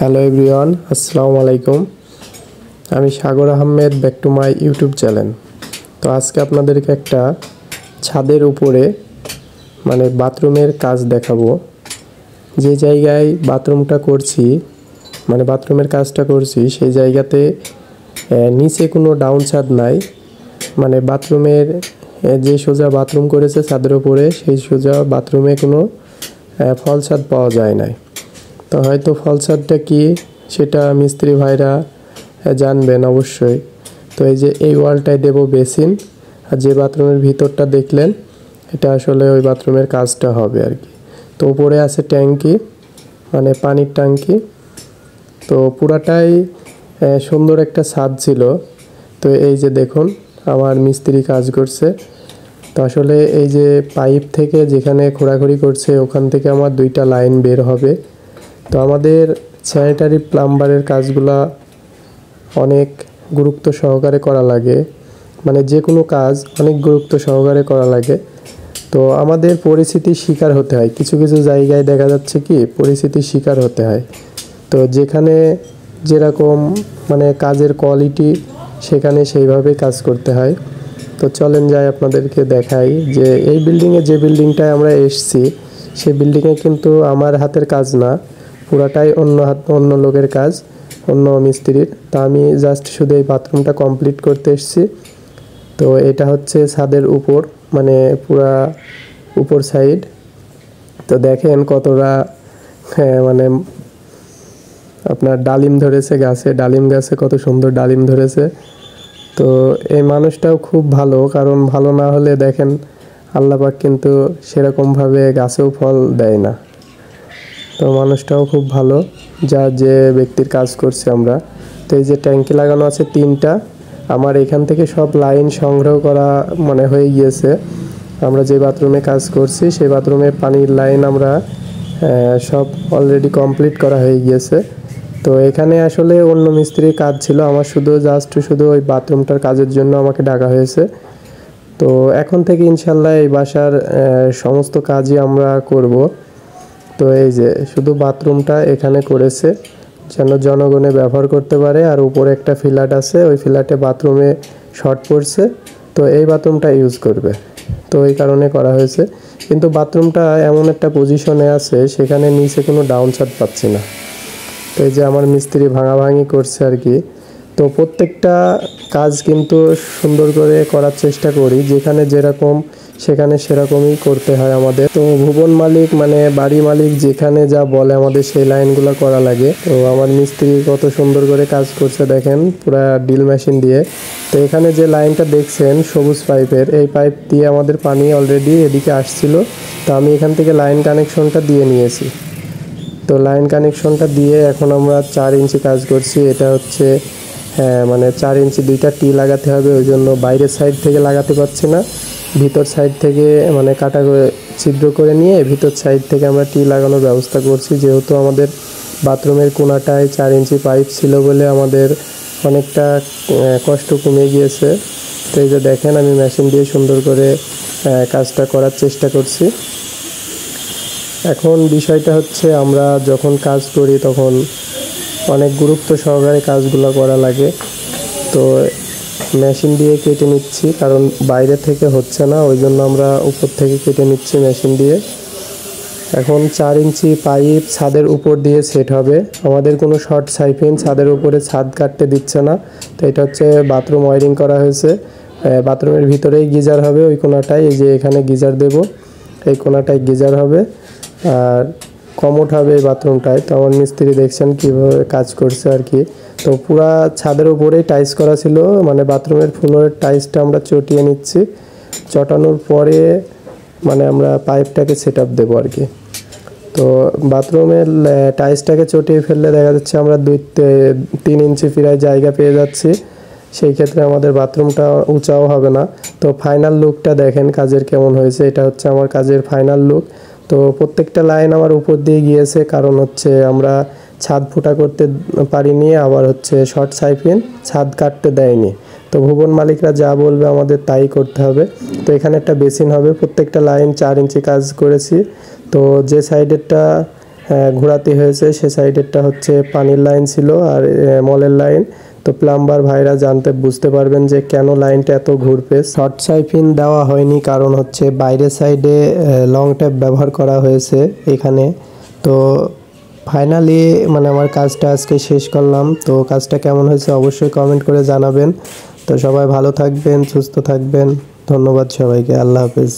Hello everyone, আসসালামু আলাইকুম। আমি Sagar Ahmed, back to my YouTube channel. তো আজকে আপনাদেরকে একটা ছাদের উপরে বাথরুমের কাজ দেখাবো। যে জায়গায় বাথরুমটা করছি বাথরুমের কাজটা করছি সেই জায়গাতে নিচে কোনো ডাউন ছাদ নাই। বাথরুমের যে সোজা বাথরুম করেছে ছাদের উপরে, সেই সোজা বাথরুমে কোনো ফল ছাদ পাওয়া যায় নাই। তো হয়তো ফল ছাদটা কি সেটা মিস্ত্রি ভাইরা জানবেন অবশ্যই। তো এই যে এই ওয়ালটায় দেব বেসিন, আর যে বাথরুমের ভিতরটা দেখলেন এটা আসলে ওই বাথরুমের কাজটা হবে আর কি। তো উপরে আছে ট্যাঙ্কি, পানির ট্যাঙ্কি। তো পুরাটাই সুন্দর একটা ছাদ ছিল। তো এই যে দেখুন আমার মিস্ত্রি কাজ করছে। তো আসলে এই যে পাইপ থেকে যেখানে খোঁড়াখুড়ি করছে ওখান থেকে আমার 2টা লাইন বের হবে। তো আমাদের স্যানিটারি প্লাম্বারের কাজগুলা অনেক গুরুত্ব সহকারে করা লাগে, যে কোনো কাজ অনেক গুরুত্ব সহকারে করা লাগে। তো আমাদের পরিস্থিতির শিকার হতে হয়, কিছু কিছু জায়গায় দেখা যাচ্ছে কি পরিস্থিতির শিকার হতে হয়। তো যেখানে যেরকম কাজের কোয়ালিটি সেখানে সেইভাবে কাজ করতে হয়। তো চলেন যাই আপনাদেরকে দেখাই যে এই বিল্ডিংয়ে, যে বিল্ডিংটায় আমরা এসেছি সেই বিল্ডিংয়ে কিন্তু আমার হাতের কাজ না, পুরাটাই অন্য লোকের কাজ, অন্য মিস্ত্রির। তা আমি জাস্ট শুধু এই বাথরুমটা কমপ্লিট করতে এসেছি। তো এটা হচ্ছে ছাদের উপর, পুরা উপর সাইড। তো দেখেন কতটা আপনার ডালিম ধরেছে গাছে, ডালিম গাছে কত সুন্দর ডালিম ধরেছে। তো এই মানুষটাও খুব ভালো, কারণ ভালো না হলে দেখেন আল্লাহ পাক কিন্তু সেরকমভাবে গাছেও ফল দেয় না। তো মানুষটাও খুব ভালো, যে ব্যক্তির কাজ করছে আমরা। তো এই যে ট্যাঙ্কি লাগানো আছে 3টা, আমার এখান থেকে সব লাইন সংগ্রহ করা হয়ে গিয়েছে। আমরা যে বাথরুমে কাজ করছি সেই বাথরুমে পানির লাইন আমরা সব অলরেডি কমপ্লিট করা হয়ে গিয়েছে। তো এখানে আসলে অন্য মিস্ত্রির কাজ ছিল, আমার শুধু ওই বাথরুমটার কাজের জন্য আমাকে ডাকা হয়েছে। তো এখন থেকে ইনশাল্লাহ এই বাসার সমস্ত কাজই আমরা করব। তো এই যে শুধু বাথরুমটা এখানে করেছে যেন জনগণে ব্যবহার করতে পারে, আর উপরে একটা ফ্ল্যাট আছে, ওই ফ্ল্যাটে বাথরুমে শর্ট পড়ছে, তো এই বাথরুমটা ইউজ করবে। তো এই কারণে করা হয়েছে। কিন্তু বাথরুমটা এমন একটা পজিশনে আছে সেখানে নিচে কোনো ডাউন ছাদ পাচ্ছি না। তো এই যে আমার মিস্ত্রি ভাঙাভাঙি করছে আর কি। তো প্রত্যেকটা কাজ কিন্তু সুন্দর করে করার চেষ্টা করি, যেখানে যেরকম সেখানে সেরকমই করতে হয় আমাদের। তো ভুবন মালিক বাড়ি মালিক যেখানে যা বলে আমাদের সেই লাইনগুলো করা লাগে। তো আমার মিস্ত্রি কত সুন্দর করে কাজ করছে দেখেন, পুরা ড্রিল মেশিন দিয়ে। তো এখানে যে লাইনটা দেখছেন সবুজ পাইপের, এই পাইপ দিয়ে আমাদের পানি অলরেডি এদিকে আসছিল। তো আমি এখান থেকে লাইন কানেকশনটা দিয়ে নিয়েছি। তো লাইন কানেকশনটা দিয়ে এখন আমরা 4 ইঞ্চি কাজ করছি। এটা হচ্ছে 4 ইঞ্চি 2টা টি লাগাতে হবে, ওই জন্য বাইরের সাইড থেকে লাগাতে পারছি না, ভিতর সাইড থেকে কাটা করে ছিদ্র করে নিয়ে ভিতর সাইড থেকে আমরা টি লাগানোর ব্যবস্থা করছি। যেহেতু আমাদের বাথরুমের কোনাটায় 4 ইঞ্চি পাইপ ছিল বলে আমাদের অনেকটা কষ্ট কমে গিয়েছে। তো এই যে দেখেন আমি মেশিন দিয়ে সুন্দর করে কাজটা করার চেষ্টা করছি। এখন বিষয়টা হচ্ছে আমরা যখন কাজ করি তখন অনেক গুরুত্ব সহকারে কাজগুলো করা লাগে। তো মেশিন দিয়ে কেটে নিচ্ছি, কারণ বাইরে থেকে হচ্ছে না, ওই জন্য আমরা উপর থেকে কেটে নিচ্ছি মেশিন দিয়ে। এখন 4 ইঞ্চি পাইপ ছাদের উপর দিয়ে সেট হবে। আমাদের কোনো শর্ট সাইফিন ছাদের উপরে ছাদ কাটতে দিচ্ছে না। তো এটা হচ্ছে বাথরুম ওয়ারিং করা হয়েছে, বাথরুমের ভিতরেই গিজার হবে ওই কোনাটায়। এই যে এখানে গিজার দেব, এই কোনাটায় গিজার হবে, আর কমোড হবে এই বাথরুমটায়। তো আমার মিস্ত্রি দেখছেন কীভাবে কাজ করছে আর কি। তো পুরা ছাদের উপরেই টাইলস করা ছিল, বাথরুমের ফ্লোরের টাইলসটা আমরা চটিয়ে নিচ্ছি। চটানোর পরে আমরা পাইপটাকে সেট আপ দেবো আর কি। তো বাথরুমের টাইলসটাকে চটিয়ে ফেললে দেখা যাচ্ছে আমরা 2-3 ইঞ্চি প্রায় জায়গা পেয়ে যাচ্ছি। সেই ক্ষেত্রে আমাদের বাথরুমটা উঁচাও হবে না। তো ফাইনাল লুকটা দেখেন কাজের কেমন হয়েছে, এটা হচ্ছে আমার কাজের ফাইনাল লুক। তো প্রত্যেকটা লাইন আমার উপর দিয়ে গিয়েছে, কারণ হচ্ছে আমরা ছাদ ফুটা করতে পারিনি, আবার হচ্ছে শর্ট সাইফিন ছাদ কাটতে দেয়নি। তো ভুবন মালিকরা যা বলবে আমাদের তাই করতে হবে। তো এখানে একটা বেসিন হবে, প্রত্যেকটা লাইন 4 ইঞ্চি কাজ করেছি। তো যে সাইডেরটা ঘোরাতে হয়েছে। সে সাইডেরটা হচ্ছে পানির লাইন ছিল আর মলের লাইন। তো প্লাম্বার ভাইরা বুঝতে পারবেন যে কেন লাইনটা এত ঘুরবে। শর্ট সাইফিন দেওয়া হয়নি কারণ হচ্ছে বাইরের সাইডে লং ট্যাপ ব্যবহার করা হয়েছে এখানে। তো ফাইনালি মানে আমার কাজটা আজকে শেষ করলাম। তো কাজটা কেমন হয়েছে অবশ্যই কমেন্ট করে জানাবেন। তো সবাই ভালো থাকবেন, সুস্থ থাকবেন। ধন্যবাদ সবাইকে। আল্লাহ হাফেজ।